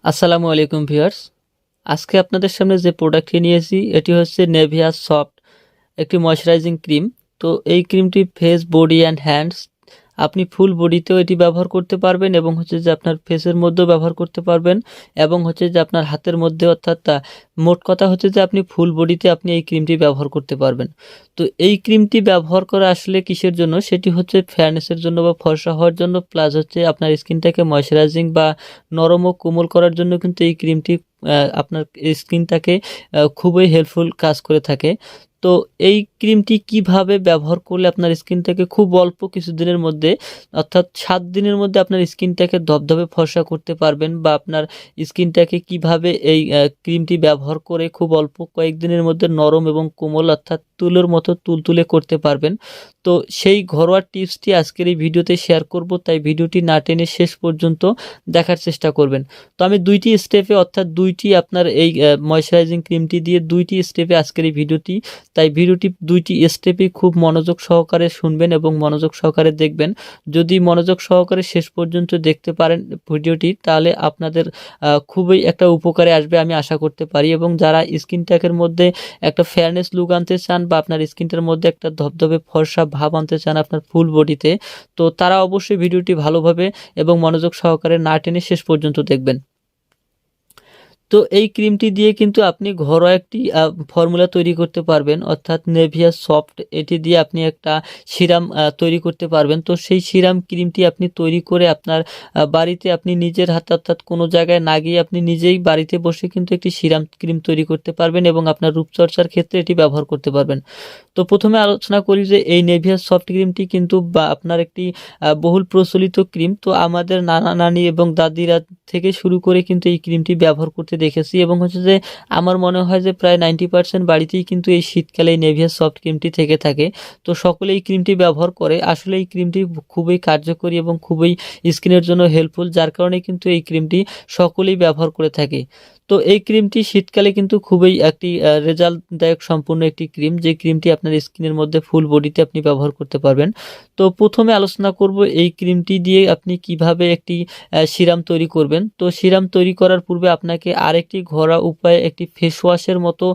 আসসালামু আলাইকুম ভিউয়ার্স। আজকে আপনাদের সামনে যে প্রোডাক্টটি নিয়েছি এটি হচ্ছে নেভিয়া সফট একটি ময়শ্চারাইজিং ক্রিম। তো এই ক্রিমটি ফেস, বডি অ্যান্ড হ্যান্ডস, আপনি ফুল বডিতেও এটি ব্যবহার করতে পারবেন এবং হচ্ছে যে আপনার ফেসের মধ্যেও ব্যবহার করতে পারবেন এবং হচ্ছে যে আপনার হাতের মধ্যে, অর্থাৎ মোট কথা হচ্ছে যে আপনি ফুল বডিতে আপনি এই ক্রিমটি ব্যবহার করতে পারবেন। তো এই ক্রিমটি ব্যবহার করা আসলে কিসের জন্য, সেটি হচ্ছে ফেয়ারনেসের জন্য বা ফর্সা হওয়ার জন্য, প্লাস হচ্ছে আপনার স্কিনটাকে ময়শ্চারাইজিং বা নরম ও কোমল করার জন্য কিন্তু এই ক্রিমটি আপনার স্কিনটাকে খুবই হেল্পফুল কাজ করে থাকে। তো এই ক্রিমটি কিভাবে ব্যবহার করলে আপনার স্কিনটাকে খুব অল্প কিছুদিনের মধ্যে, অর্থাৎ 7 দিনের মধ্যে আপনার স্কিনটাকে ধবধবে ফর্সা করতে পারবেন, বা আপনার স্কিনটাকে কিভাবে এই ক্রিমটি ব্যবহার করে খুব অল্প কয়েকদিনের মধ্যে নরম এবং কোমল, অর্থাৎ তুলোর মতো তুলতুলে করতে পারবেন। তো সেই ঘরোয়া টিপসটি আজকের এই ভিডিওতে শেয়ার করব, তাই ভিডিওটি না টেনে শেষ পর্যন্ত দেখার চেষ্টা করবেন। তো আমি দুইটি স্টেপে, অর্থাৎ দুইটি আপনার এই ময়শ্চারাইজিং ক্রিমটি দিয়ে দুইটি স্টেপে আজকের এই ভিডিওটি, তাই ভিডিওটি দুইটি স্টেপে খুব মনোযোগ সহকারে শুনবেন এবং মনোযোগ সহকারে দেখবেন। যদি মনোযোগ সহকারে শেষ পর্যন্ত দেখতে পারেন ভিডিওটি, তাহলে আপনাদের খুবই একটা উপকারে আসবে আমি আশা করতে পারি। এবং যারা স্কিন ট্যাগের মধ্যে একটা ফেয়ারনেস লুক আনতে চান বা আপনার স্কিনটার মধ্যে একটা ধবধবে ফর্সা ভাব আনতে চান আপনার ফুল বডিতে, তো তারা অবশ্যই ভিডিওটি ভালোভাবে এবং মনোযোগ সহকারে না টেনে শেষ পর্যন্ত দেখবেন। তো এই ক্রিমটি দিয়ে কিন্তু আপনি ঘরোয়া একটি ফর্মুলা তৈরি করতে পারবেন, অর্থাৎ নেভিয়া সফট, এটি দিয়ে আপনি একটা সিরাম তৈরি করতে পারবেন। তো সেই সিরাম ক্রিমটি আপনি তৈরি করে আপনার বাড়িতে আপনি নিজের হাতে, অর্থাৎ কোনো জায়গায় না গিয়ে আপনি নিজেই বাড়িতে বসে কিন্তু একটি সিরাম ক্রিম তৈরি করতে পারবেন এবং আপনার রূপচর্চার ক্ষেত্রে এটি ব্যবহার করতে পারবেন। তো প্রথমে আলোচনা করি যে এই নেভিয়া সফট ক্রিমটি কিন্তু বা আপনার একটি বহুল প্রচলিত ক্রিম। তো আমাদের নানা নানি এবং দাদিরা থেকে শুরু করে কিন্তু এই ক্রিমটি ব্যবহার করতে দেখেছি, এবং হচ্ছে যে আমার মনে হয় যে প্রায় 90% বাড়িতেই কিন্তু এই শীতকালে এই নেভিয়া সফট ক্রিমটি থেকে থাকে। তো সকলে এই ক্রিমটি ব্যবহার করে। আসলে এই ক্রিমটি খুবই কার্যকরী এবং খুবই স্কিনের জন্য হেল্পফুল, যার কারণে কিন্তু এই ক্রিমটি সকলেই ব্যবহার করে থাকে। তো এই ক্রিমটি শীতকালে কিন্তু খুবই একটি রেজাল্টদায়ক সম্পূর্ণ একটি ক্রিম, যে ক্রিমটি আপনার স্কিনের মধ্যে ফুল বডিতে আপনি ব্যবহার করতে পারবেন। তো প্রথমে আলোচনা করব এই ক্রিমটি দিয়ে আপনি কিভাবে একটি সিরাম তৈরি করবেন। তো সিরাম তৈরি করার পূর্বে আপনাকে আরেকটি ঘরোয়া উপায়ে একটি ফেস ওয়াশের মতো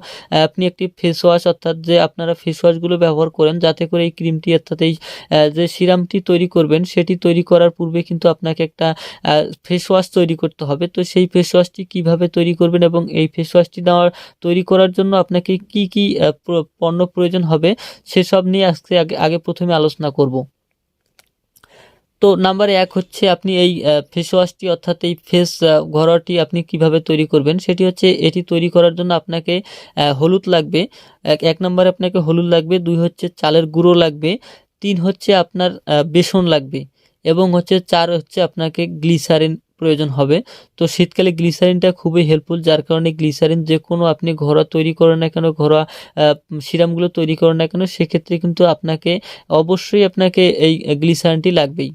আপনি একটি ফেস ওয়াশ, অর্থাৎ যে আপনারা ফেস ওয়াশগুলো ব্যবহার করেন যাতে করে এই ক্রিমটি, অর্থাৎ এই যে সিরামটি তৈরি করবেন সেটি তৈরি করার পূর্বে কিন্তু আপনাকে একটা ফেস ওয়াশ তৈরি করতে হবে। তো সেই ফেস ওয়াশটি কীভাবে তৈরি করবেন এবং এই ফেস ওয়াশটি তৈরি করার জন্য আপনাকে কি কি পণ্য প্রয়োজন হবে সেসব নিয়ে আজকে আগে প্রথমে আলোচনা করব। তো নাম্বার 1 হচ্ছে আপনি এই ফেস ওয়াশটি, অর্থাৎ এই ফেস ঘরোয়াটি আপনি কিভাবে তৈরি করবেন, সেটি হচ্ছে এটি তৈরি করার জন্য আপনাকে হলুদ লাগবে। এক নম্বরে আপনাকে হলুদ লাগবে, 2 হচ্ছে চালের গুঁড়ো লাগবে, 3 হচ্ছে আপনার বেসন লাগবে, এবং হচ্ছে 4 হচ্ছে আপনাকে গ্লিসারিন প্রয়োজন হবে। তো শীতকালে গ্লিসারিনটা খুবই হেল্পফুল, যার কারণে গ্লিসারিন যে কোনো আপনি ঘরোয়া তৈরি করেন না কেন, ঘরোয়া সিরামগুলো তৈরি করেন না কেন, সেক্ষেত্রে কিন্তু আপনাকে অবশ্যই আপনাকে এই গ্লিসারিনটি লাগবেই।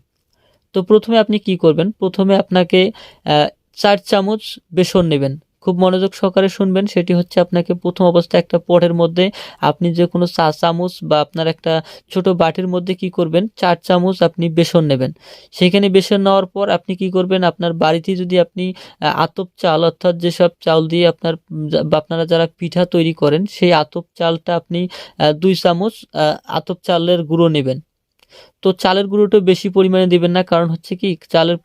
তো প্রথমে আপনি কি করবেন, প্রথমে আপনাকে 4 চামচ বেসন নেবেন। খুব মনোযোগ সহকারে শুনবেন। সেটি হচ্ছে আপনাকে প্রথম অবস্থায় একটা পটের মধ্যে আপনি যে কোনো চা চামচ বা আপনার একটা ছোট বাটির মধ্যে কি করবেন, 4 চামচ আপনি বেসন নেবেন। সেখানে বেসন নেওয়ার পর আপনি কি করবেন, আপনার বাড়িতে যদি আপনি আতপ চাল, অর্থাৎ যেসব চাল দিয়ে আপনার বা আপনারা যারা পিঠা তৈরি করেন সেই আতপ চালটা আপনি 2 চামচ আতপ চালের গুঁড়ো নেবেন। তো চালের গুঁড়োটা বেশি পরিমাণে দিবেন না, কারণ হচ্ছে কি চালের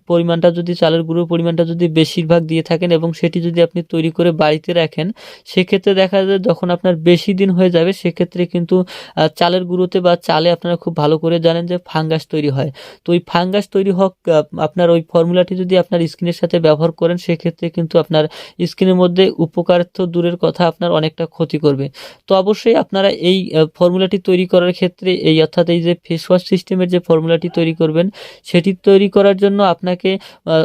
পরিমাণটা যদি, চালের গুঁড়োর পরিমাণটা যদি বেশিরভাগ দিয়ে থাকেন এবং সেটি যদি আপনি তৈরি করে বাড়িতে রাখেন, সেক্ষেত্রে দেখা যায় যখন আপনার বেশি দিন হয়ে যাবে সেক্ষেত্রে কিন্তু চালের গুঁড়োতে বা চালে আপনারা খুব ভালো করে জানেন যে ফাঙ্গাস তৈরি হয়। তো ওই ফাঙ্গাস তৈরি হোক, আপনার ওই ফর্মুলাটি যদি আপনার স্কিনের সাথে ব্যবহার করেন সেক্ষেত্রে কিন্তু আপনার স্কিনের মধ্যে উপকার তো দূরের কথা, আপনার অনেকটা ক্ষতি করবে। তো অবশ্যই আপনারা এই ফর্মুলাটি তৈরি করার ক্ষেত্রে এই, অর্থাৎ এই যে ফেস ওয়াশ সিস্টেমের যে ফর্মুলাটি তৈরি করবেন সেটি তৈরি করার জন্য আপনাকে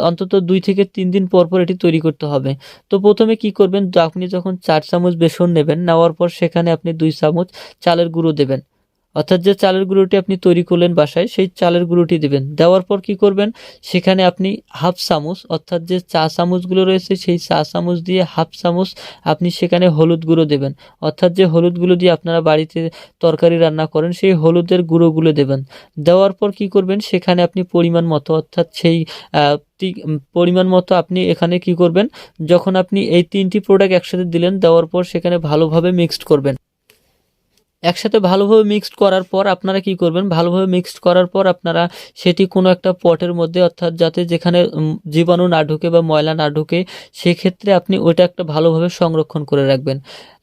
অন্তত 2 থেকে 3 দিন পর পর এটি তৈরি করতে হবে। তো প্রথমে কি করবেন, আপনি যখন 4 চামচ বেসন নেবেন, নেওয়ার পর সেখানে আপনি 2 চামচ চালের গুঁড়ো দেবেন। অর্থাৎ যে চালের গুঁড়োটি আপনি তৈরি করলেন বাসায়, সেই চালের গুঁড়োটি দেবেন। দেওয়ার পর কি করবেন, সেখানে আপনি হাফ চামচ অর্থাৎ যে চা চামচগুলো রয়েছে সেই চা চামচ দিয়ে হাফ চামচ আপনি সেখানে হলুদ গুঁড়ো দেবেন। অর্থাৎ যে হলুদগুলো দিয়ে আপনারা বাড়িতে তরকারি রান্না করেন সেই হলুদের গুঁড়োগুলো দেবেন। দেওয়ার পর কি করবেন, সেখানে আপনি পরিমাণ মতো অর্থাৎ সেই পরিমাণ মতো আপনি এখানে কি করবেন, যখন আপনি এই 3টি প্রোডাক্ট একসাথে দিলেন, দেওয়ার পর সেখানে ভালোভাবে মিক্সড করবেন। একসাথে ভালোভাবে মিক্সড করার পর আপনারা কি করবেন, ভালোভাবে মিক্সড করার পর আপনারা সেটি কোনো একটা পটের মধ্যে, অর্থাৎ যাতে যেখানে জীবাণু না ঢুকে বা ময়লা না ঢুকে, সেক্ষেত্রে আপনি ওটা একটা ভালোভাবে সংরক্ষণ করে রাখবেন।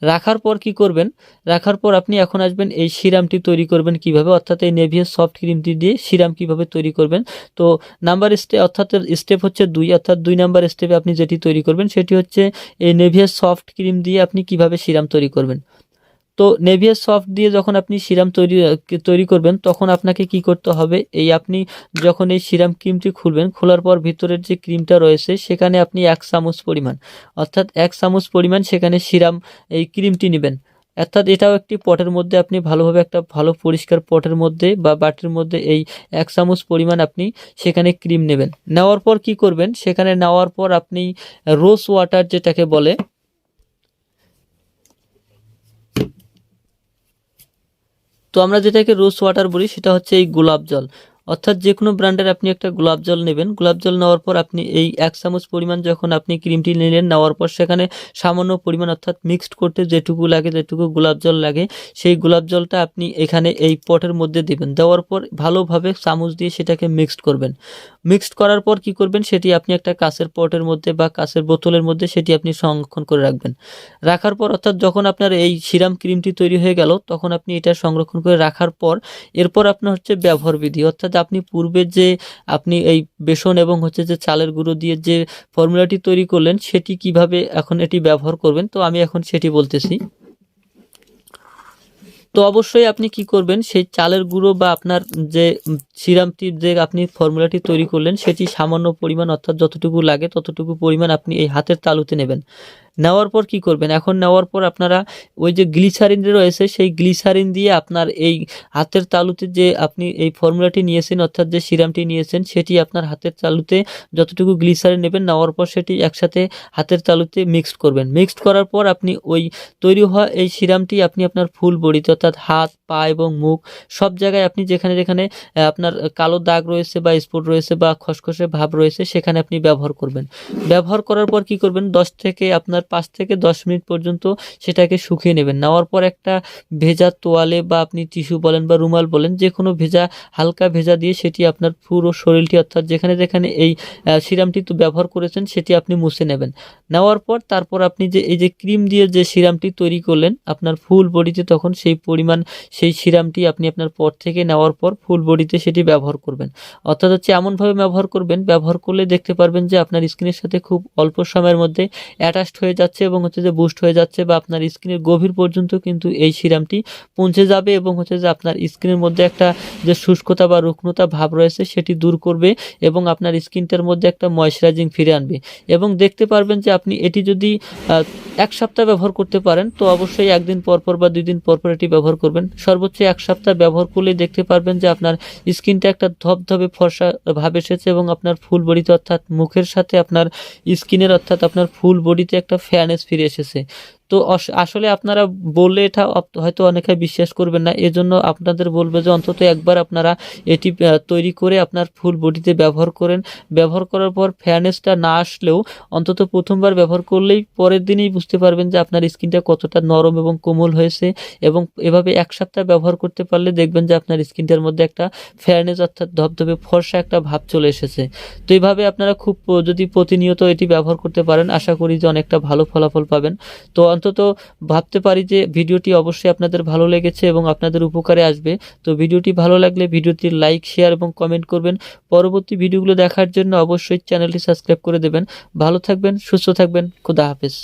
রাখার পর কি করবেন, রাখার পর আপনি এখন আসবেন এই সিরামটি তৈরি করবেন কিভাবে, অর্থাৎ এই নেভিয়া সফট ক্রিমটি দিয়ে সিরাম কিভাবে তৈরি করবেন। তো নাম্বার অর্থাৎ স্টেপ হচ্ছে 2, অর্থাৎ 2 নাম্বার স্টেপে আপনি যেটি তৈরি করবেন সেটি হচ্ছে এই নেভিয়া সফট ক্রিম দিয়ে আপনি কিভাবে সিরাম তৈরি করবেন। তো নেভিয়া সফট দিয়ে যখন আপনি সিরাম তৈরি করবেন, তখন আপনাকে কি করতে হবে, এই আপনি যখন এই সিরাম ক্রিমটি খুলবেন, খোলার পর ভিতরের যে ক্রিমটা রয়েছে সেখানে আপনি 1 চামচ পরিমাণ, অর্থাৎ 1 চামচ পরিমাণ সেখানে সিরাম এই ক্রিমটি নেবেন। অর্থাৎ এটাও একটি পটের মধ্যে আপনি ভালোভাবে একটা ভালো পরিষ্কার পটের মধ্যে বা বাটির মধ্যে এই 1 চামচ পরিমাণ আপনি সেখানে ক্রিম নেবেন। নেওয়ার পর কি করবেন, সেখানে নেওয়ার পর আপনি রোজ ওয়াটার যেটাকে বলে, তো আমরা যেটাকে রোজ ওয়াটার বলি সেটা হচ্ছে এই গোলাপ জল। অর্থাৎ যে কোনো ব্র্যান্ডের আপনি একটা গোলাপ জল নেবেন। গোলাপ জল নেওয়ার পর আপনি এই 1 চামচ পরিমাণ যখন আপনি ক্রিমটি নিলেন, নেওয়ার পর সেখানে সামান্য পরিমাণ অর্থাৎ মিক্সড করতে যেটুকু লাগে, যেটুকু গোলাপ জল লাগে, সেই গোলাপ জলটা আপনি এখানে এই পটের মধ্যে দেবেন। দেওয়ার পর ভালোভাবে চামচ দিয়ে সেটাকে মিক্সড করবেন। মিক্সড করার পর কি করবেন, সেটি আপনি একটা কাঁচের পটের মধ্যে বা কাঁচের বোতলের মধ্যে সেটি আপনি সংরক্ষণ করে রাখবেন। রাখার পর অর্থাৎ যখন আপনার এই সিরাম ক্রিমটি তৈরি হয়ে গেল, তখন আপনি এটা সংরক্ষণ করে রাখার পর এরপর আপনার হচ্ছে ব্যবহার বিধি, অর্থাৎ আপনি পূর্বে যে আপনি এই বেসন এবং হচ্ছে যে চালের গুঁড়ো দিয়ে যে ফর্মুলাটি তৈরি করলেন সেটি কিভাবে এখন এটি ব্যবহার করবেন, তো আমি এখন সেটি বলতেছি। তো অবশ্যই আপনি কি করবেন, সেই চালের গুঁড়ো বা আপনার যে সিরামটি যে আপনি ফর্মুলাটি তৈরি করলেন সেটি সামান্য পরিমাণ, অর্থাৎ যতটুকু লাগে ততটুকু পরিমাণ আপনি এই হাতের তালুতে নেবেন। নেওয়ার পর কি করবেন, এখন নেওয়ার পর আপনারা ওই যে গ্লিসারিন রয়েছে সেই গ্লিসারিন দিয়ে আপনার এই হাতের তালুতে যে আপনি এই ফর্মুলাটি নিয়েছেন, অর্থাৎ যে সিরামটি নিয়েছেন, সেটি আপনার হাতের তালুতে যতটুকু গ্লিসারিন নেবেন, নেওয়ার পর সেটি একসাথে হাতের তালুতে মিক্সড করবেন। মিক্সড করার পর আপনি ওই তৈরি হওয়া এই সিরামটি আপনি আপনার ফুল বডিতে, অর্থাৎ হাত, পা এবং মুখ সব জায়গায় আপনি যেখানে যেখানে আপনার কালো দাগ রয়েছে বা স্পট রয়েছে বা খসখসে ভাব রয়েছে সেখানে আপনি ব্যবহার করবেন। ব্যবহার করার পর কি করবেন, 5 থেকে 10 মিনিট পর্যন্ত সেটাকে শুকিয়ে নেবেন। নেওয়ার পর একটা ভেজা তোয়ালে বা আপনি টিস্যু বলেন বা রুমাল বলেন, যে কোনো ভেজা, হালকা ভেজা দিয়ে সেটি আপনার পুরো শরীরটি, অর্থাৎ যেখানে যেখানে এই সিরামটি তো ব্যবহার করেছেন সেটি আপনি মুছে নেবেন। নেওয়ার পর তারপর আপনি যে এই যে ক্রিম দিয়ে যে সিরামটি তৈরি করলেন আপনার ফুল বডিতে, তখন সেই পরিমাণ সেই সিরামটি আপনি আপনার পট থেকে নেওয়ার পর ফুল বডিতে সেটি ব্যবহার করবেন। অর্থাৎ হচ্ছে এমনভাবে ব্যবহার করবেন, ব্যবহার করলে দেখতে পারবেন যে আপনার স্কিনের সাথে খুব অল্প সময়ের মধ্যে অ্যাটাচড হয়ে যাচ্ছে এবং হচ্ছে যে বুস্ট হয়ে যাচ্ছে, বা আপনার স্কিনের গভীর পর্যন্ত কিন্তু এই সিরামটি পৌঁছে যাবে এবং হচ্ছে যে আপনার স্কিনের মধ্যে একটা যে শুষ্কতা বা রুগ্নতা ভাব রয়েছে সেটি দূর করবে এবং আপনার স্কিনটার মধ্যে একটা ময়শ্চারাইজিং ফিরে আনবে। এবং দেখতে পারবেন যে আপনি এটি যদি 1 সপ্তাহ ব্যবহার করতে পারেন, তো অবশ্যই 1 দিন পর পর বা 2 দিন পর পর এটি ব্যবহার করবেন। সর্বোচ্চ 1 সপ্তাহ ব্যবহার করলে দেখতে পারবেন যে আপনার স্কিনটা একটা ধবধবে ফর্সা ভাব এসেছে এবং আপনার ফুল বডিতে, অর্থাৎ মুখের সাথে আপনার স্কিনের, অর্থাৎ আপনার ফুল বডিতে একটা ফেয়ারনেস ফিরে এসেছে। তো আসলে আপনারা বললে এটা হয়তো অনেকে বিশ্বাস করবেন না, এজন্য আপনাদের বলবো যে অন্তত একবার আপনারা এটি তৈরি করে আপনার ফুল বডিতে ব্যবহার করেন। ব্যবহার করার পর ফেয়ারনেসটা না আসলেও অন্তত প্রথমবার ব্যবহার করলেই পরের দিনই বুঝতে পারবেন যে আপনার স্কিনটা কতটা নরম এবং কোমল হয়েছে। এবং এভাবে 1 সপ্তাহ ব্যবহার করতে পারলে দেখবেন যে আপনার স্কিনটার মধ্যে একটা ফেয়ারনেস, অর্থাৎ ধবধবে ফর্সা একটা ভাব চলে এসেছে। তো এইভাবে আপনারা খুব যদি প্রতিনিয়ত এটি ব্যবহার করতে পারেন, আশা করি যে অনেকটা ভালো ফলাফল পাবেন। তো অন্তত ভাবতে পারি যে ভিডিওটি অবশ্যই আপনাদের ভালো লেগেছে এবং আপনাদের উপকারে আসবে। তো ভিডিওটি ভালো লাগলে ভিডিওটি লাইক, শেয়ার এবং কমেন্ট করবেন। পরবর্তী ভিডিওগুলো দেখার জন্য অবশ্যই চ্যানেলটি সাবস্ক্রাইব করে দেবেন। ভালো থাকবেন, সুস্থ থাকবেন, খোদা হাফেজ।